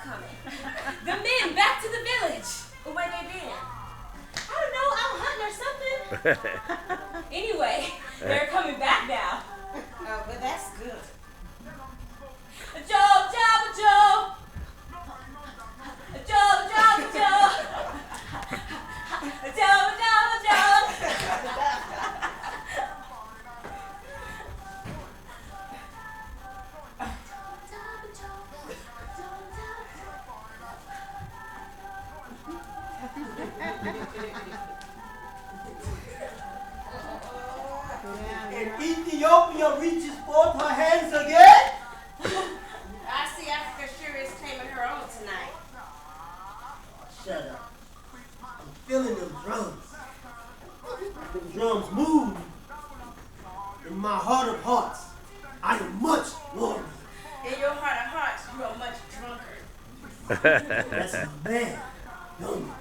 coming? The men back to the village. Where they been? I don't know, out hunting or something. Anyway, they're coming back now. Oh, well, that's good. Joe, Joe, Joe. Joe, Joe, Joe. Joe, Joe, Joe. And Ethiopia reaches forth her hands again. I see Africa sure is claiming her own tonight. Shut up. I'm feeling them drums. Them drums move. In my heart of hearts, I am much warmer. In your heart of hearts, you are much drunker. That's my man, young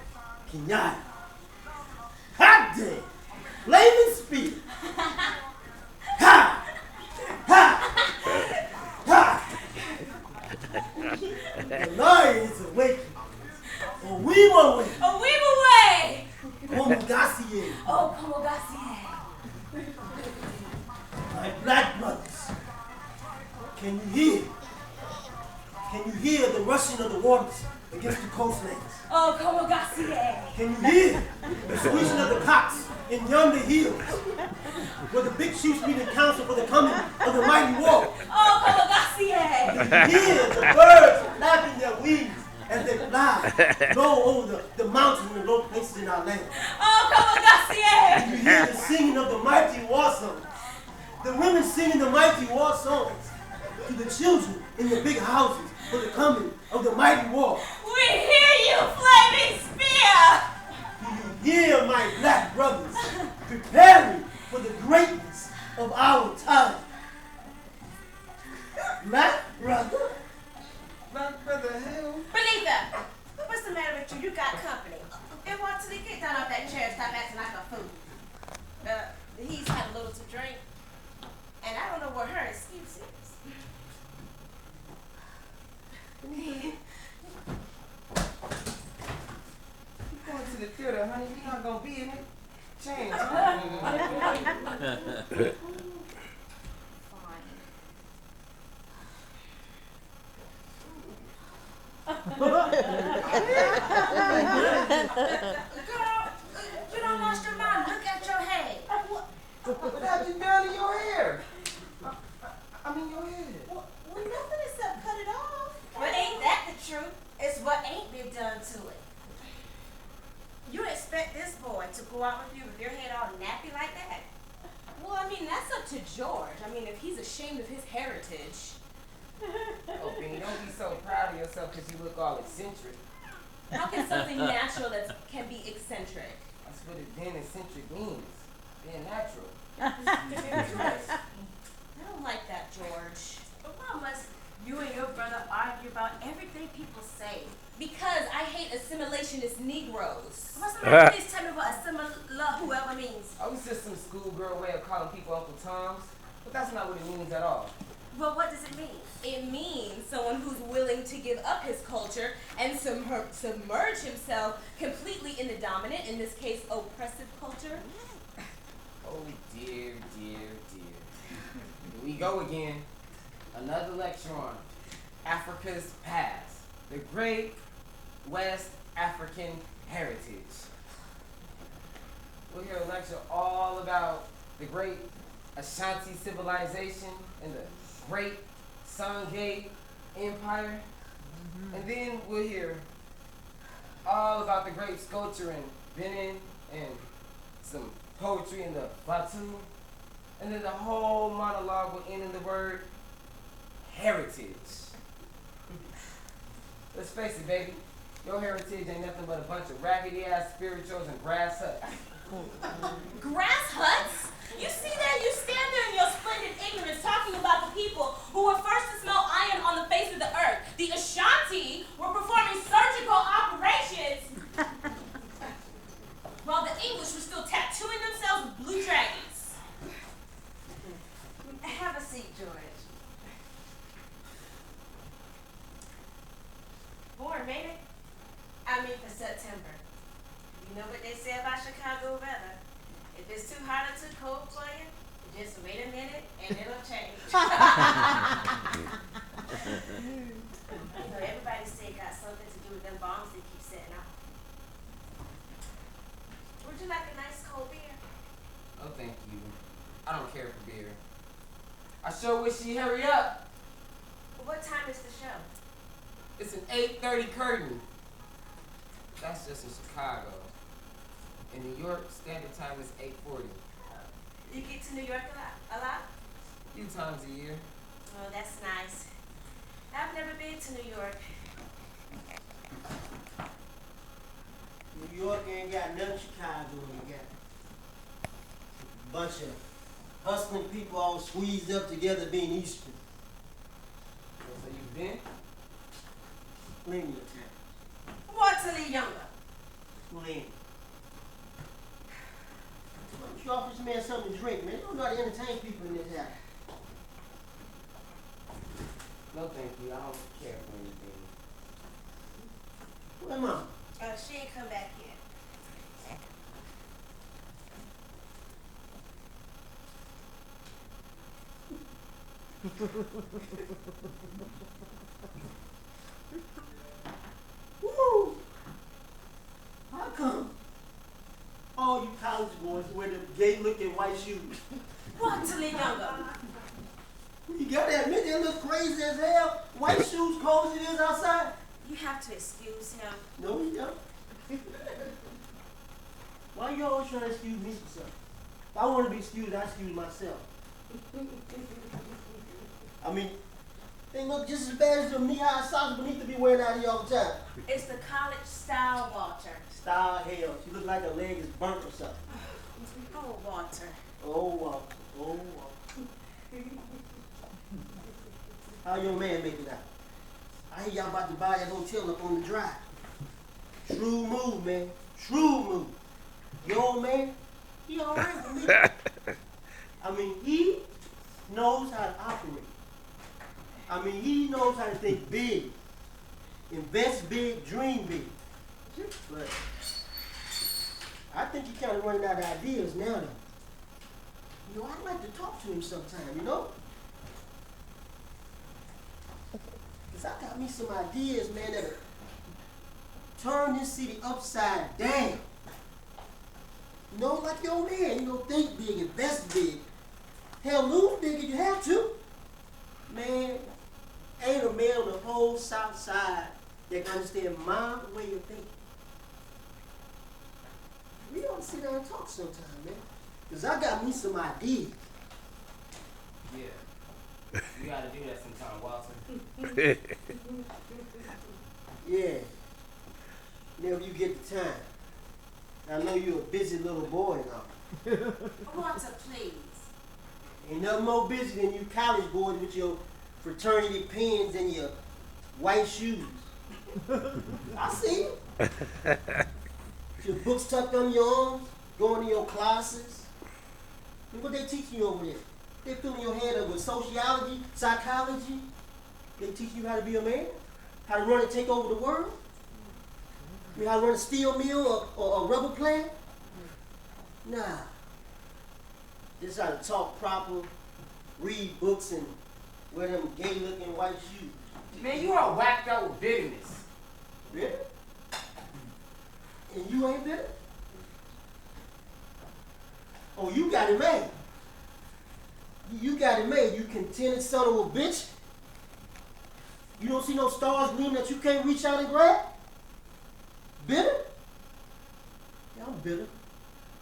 Kenyatta. Hot day, flaming speed. Ha! Ha! Ha! The lion is awakening. Oh, we will win. Oh, we will wait. Omugasiye. Oh, Komogasiye. My black brothers, can you hear? Can you hear the rushing of the waters against the coastlands? Oh, Komogasiye. Can you hear the squeezing of the cocks in yonder hills, where the big chiefs meet in council for the coming of the mighty war? Oh, Komogasiye. Can you hear the birds flapping their wings as they fly low over the mountains and the low places in our land? Oh, Komogasiye. Can you hear the singing of the mighty war songs? The women singing the mighty war songs to the children in the big houses for the coming of the mighty war. We hear you, flaming spear. Do you hear my black brothers preparing for the greatness of our time? Black brother? Black brother, hell. Benita, what's the matter with you? You got company. And what till he get down off that chair and stop acting like a fool? He's had a little to drink. And I don't know what her excuse is. You going to the theater, honey? You're not gonna be in it. Change. Girl, you don't lost your mind. Look at your head. What have you done in your hair? I mean your head. Well, nothing except cut it off. But ain't that the truth? It's what ain't been done to it. You expect this boy to go out with you with your head all nappy like that? Well, I mean, that's up to George. I mean, if he's ashamed of his heritage. Oh, Benny, don't be so proud of yourself because you look all eccentric. How can something natural that can be eccentric? That's what it then eccentric means. Being natural. I don't like that, George. But why must you and your brother argue about everything people say? Because I hate assimilationist Negroes. What's the matter? Please tell me what assimilate whoever means. I was just some schoolgirl way of calling people Uncle Toms, but that's not what it means at all. Well, what does it mean? It means someone who's willing to give up his culture and submerge himself completely in the dominant, in this case, oppressive culture. Oh dear, dear, dear. Here we go again. Another lecture on Africa's past. The Great West African Heritage. We'll hear a lecture all about the Great Ashanti Civilization and the Great Sangay Empire. And then we'll hear all about the great sculpture in Benin and some poetry in the Batu. And then the whole monologue will end in the word heritage. Let's face it, baby. Your heritage ain't nothing but a bunch of raggedy-ass spirituals and grass huts. Grass huts? You see that? You stand there in your splendid ignorance talking about the people who were first to smell iron on the face of the earth. The Ashanti were performing surgical operations while the English were still tattooing themselves with blue dragons. Have a seat, George. term, ain't it? I mean for September. You know what they say about Chicago weather. If it's too hot or too cold for you, just wait a minute and it'll change. You know, everybody say it got something to do with them bombs they keep setting off. Would you like a nice cold beer? Oh, thank you. I don't care for beer. I sure wish she'd hurry up. What time is the show? It's an 8:30 curtain. That's just in Chicago. In New York, standard time is 8:40. You get to New York a lot? A few times a year. Oh, that's nice. I've never been to New York. New York ain't got nothing Chicago ain't got. Bunch of hustling people all squeezed up together being Eastern. So you've been? Plenty of time. Waterly younger. Plenty. Why don't you offer this man something to drink, man? You don't know how to entertain people in this house. No, thank you. I don't care for anything. Where mom? She ain't come back yet. Woo! How come all you college boys wear them gay-looking white shoes? Waterly younger. You gotta admit they look crazy as hell. White shoes, cold as it is outside. You have to excuse him. No, you don't. Why you always trying to excuse me for something? If I want to be excused, I excuse myself. I mean, they look just as bad as the knee-high socks beneath to be wearing out here all the time. It's the college style, Walter. Style hell. She look like her leg is burnt or something. Oh, Walter. Oh, Walter. Oh, Walter. How your man making out? I hear y'all about to buy that hotel up on the drive. Shrewd move, man. Shrewd move. Your old man, he all right with me. I mean, he knows how to operate. I mean, he knows how to think big. Invest big, dream big. But I think he's kind of running out of ideas now, though. You know, I'd like to talk to him sometime, you know? Because I got me some ideas, man, that'll turn this city upside down. You know, like your old man, you know, think big, invest big. Hell, lose big if you have to. Man, ain't a man on the whole South Side that can understand my way of thinking. We ought to sit down and talk sometime, man. Because I got me some ideas. Yeah. We gotta do that sometime, Walter. Yeah. Whenever you get the time. I know you're a busy little boy now. Walter, please. Ain't nothing more busy than you college boys with your fraternity pins and your white shoes. I see you. Your books tucked under your arms, going to your classes. Look what they teaching you over there. They filling your head up with sociology, psychology. They teaching you how to be a man, how to run and take over the world. You know how to run a steel mill or a rubber plant. Nah. Just how to talk proper, read books, and wear them gay-looking white shoes. Man, you are whacked out with bitterness. Really? And you ain't bitter? Oh, you got it made. You got it made, you contented son of a bitch. You don't see no stars gleaming that you can't reach out and grab? Bitter? Yeah, I'm bitter.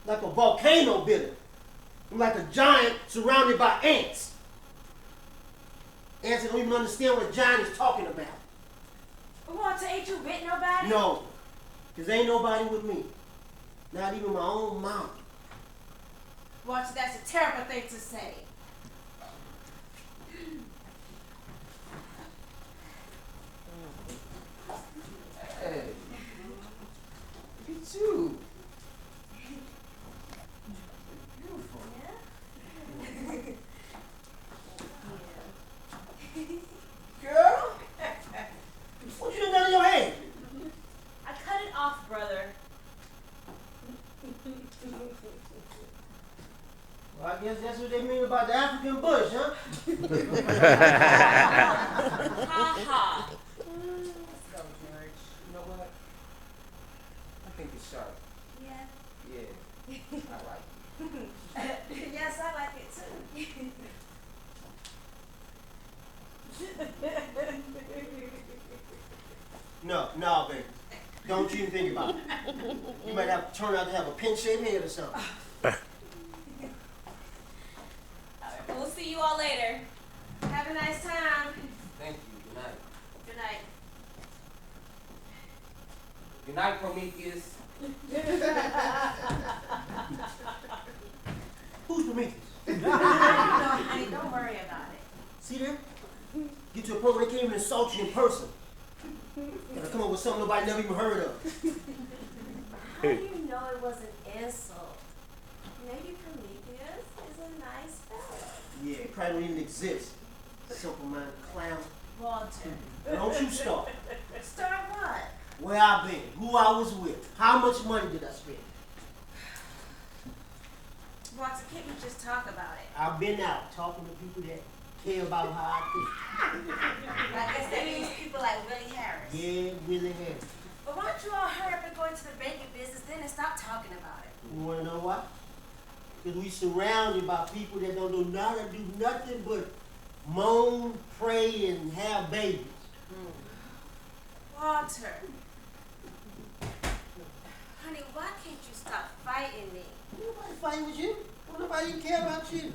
Like a volcano bitter. I'm like a giant surrounded by ants. Ants that don't even understand what a giant is talking about. Walter, ain't you with nobody? No, because ain't nobody with me. Not even my own mom. Walter, that's a terrible thing to say. Hey. Look at you. Beautiful. Girl, what you done in your head? they mean about the African bush, huh? Ha ha. Let's go, George. You know what? I think it's sharp. Yeah. Yeah, I like it. Yes, I like it too. No, baby. Don't you even think about it. You might have to turn out to have a pin-shaped head or something. We'll see you all later. Have a nice time. Thank you. Good night. Good night. Good night, Prometheus. Who's Prometheus? Honey, don't worry about it. See there? Get to a point where they can't even insult you in person. Gotta come up with something nobody never even heard of. How do you know it was an insult? Maybe Prometheus is a nice fellow. Yeah, it probably don't even exist. Simple-minded clown. Walter. Don't you start. Start what? Where I been, who I was with, how much money did I spend? Walter, can't you just talk about it? I've been out talking to people that care about how I think. I guess that means people like Willie Harris. Yeah, Willie Harris. But why don't you all hurry up and go into the baking business then and stop talking about it? You wanna know why? Because we surrounded by people that don't do nothing but moan, pray, and have babies. Walter. Honey, why can't you stop fighting me? Nobody fighting with you. Nobody even care about you.